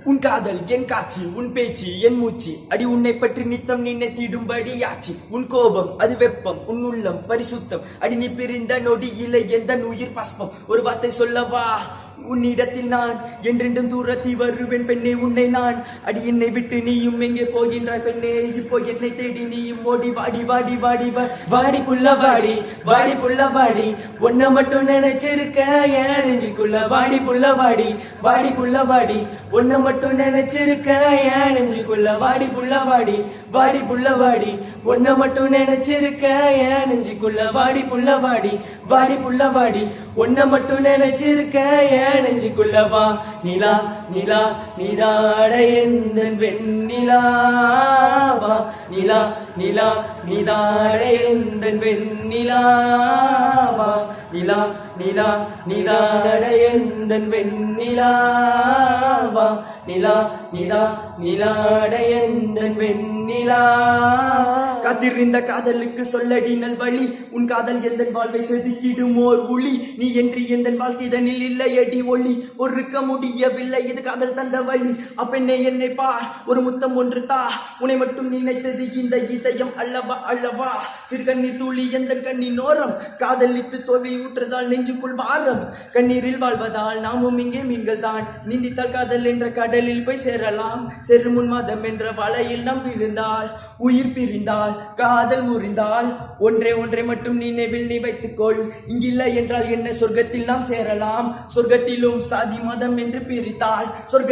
உன் காதல் என் காட்சி, உன் பேச்சு என் மூச்சு, அடி உன்னை பற்றி நித்தம் நினைத்திடும்படி யாச்சி. உன் கோபம் அது வெப்பம், உன் உள்ளம் பரிசுத்தம், அடி நீ பிரிந்த நொடி இல்லை எந்த உயிர் பாஸ்பம். ஒரு வார்த்தை சொல்லவா உன்னிடத்தில் நான் என்றென்றும் தூரத்தி வருவேன் பெண்ணே உன்னை நான். அடி என்னை விட்டு நீயும் எங்கே போகின்றாய் பெண்ணே, இப்போ என்னை தேடி நீயும் ஓடி வாடி வாடி வாடி வாடி புள்ள வாடி வாடி புள்ள வாடி. ஒன்ன மட்டும் நினைச்சிருக்க ஏன் நெஞ்சுக்குள்ள வாடி புள்ள வாடி வாடி புள்ள வாடி. ஒன்ன மட்டும் நினைச்சிருக்க ஏன் நெஞ்சுக்குள்ள வாடி புள்ள வாடி வாடி புள்ள வாடி. ஒன்ன மட்டும் நினைச்சிருக்க ஏன் நெஞ்சுக்குள்ள வாடி புள்ள வாடி வாடி புள்ள வாடி. ஒன்ன மட்டும் நினைச்சிருக்க ஏன் நெஞ்சுக்குள்ள வா நிலா நிலா நீதாட எந்தன் வெண்ணிலா. வா நிலா நிலா நீதாட எந்தன் வெண்ணிலா. வா நிலா நிலா நீதாட எந்தன் வெண்ணிலா. வா நிலா நிலா நீதாட எந்தன் வெண்ணிலா. காத்திருந்த காதலுக்கு சொல்லடி நல்வழி, உன் காதல் எந்தன் வாழ்வை செதுக்கிடும் ஓர் ஒளி. நீ என்று எந்தன் வாழ்க்கை தனில் இல்லை அடி ஒளி, பொறுக்க முடியவில்லை இது காதல் தந்த வழி. அப்பெண்ணே என்னை பார், ஒரு முத்தம் ஒன்று தா, உன்னை மட்டும் நினைத்தது இந்த இதயம் அல்லவா அல்லவா. சிறு கண்ணீர் தூளி எந்தன் கண்ணின் ஓரம், காதலித்து தோல்வி ஊற்றுதால் நெஞ்சுக்குள் பாரம். கண்ணீரில் வாழ்வதால் நாமும் இங்கே மீன்கள் தான், நீந்தித்தால் காதல் என்ற கடலில் போய் சேரலாம். செரு முன் மாதம் என்ற வலையில் நாம் விழுந்தால், உயிர் பிரிந்தால் காதல் முறிந்தால், ஒன்றே ஒன்றை மட்டும் நினைவில் நீ வைத்துக்கொள், இங்கில்லை என்றால் என்ன சொர்க்கத்தில் நாம் சேரலாம். சொர்க்கத்திலும் சாதி மதம் என்று பிரித்தால் சொர்க்கம்